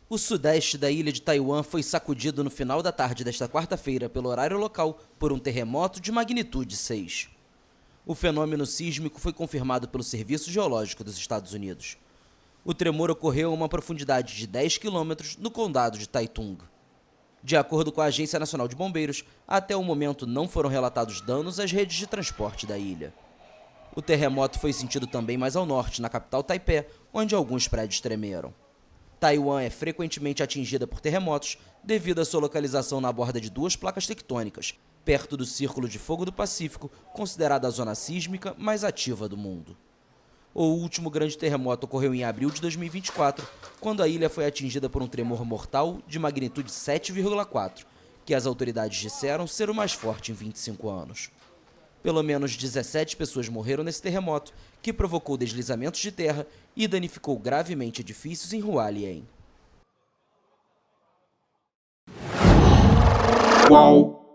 O sudeste da ilha de Taiwan foi sacudido no final da tarde desta quarta-feira, pelo horário local, por um terremoto de magnitude 6. O fenômeno sísmico foi confirmado pelo Serviço Geológico dos Estados Unidos. O tremor ocorreu a uma profundidade de 10 quilômetros no condado de Taitung. De acordo com a Agência Nacional de Bombeiros, até o momento não foram relatados danos às redes de transporte da ilha. O terremoto foi sentido também mais ao norte, na capital Taipei, onde alguns prédios tremeram. Taiwan é frequentemente atingida por terremotos devido à sua localização na borda de duas placas tectônicas, perto do Círculo de Fogo do Pacífico, considerada a zona sísmica mais ativa do mundo. O último grande terremoto ocorreu em abril de 2024, quando a ilha foi atingida por um tremor mortal de magnitude 7,4, que as autoridades disseram ser o mais forte em 25 anos. Pelo menos 17 pessoas morreram nesse terremoto, que provocou deslizamentos de terra e danificou gravemente edifícios em Hualien. Qual?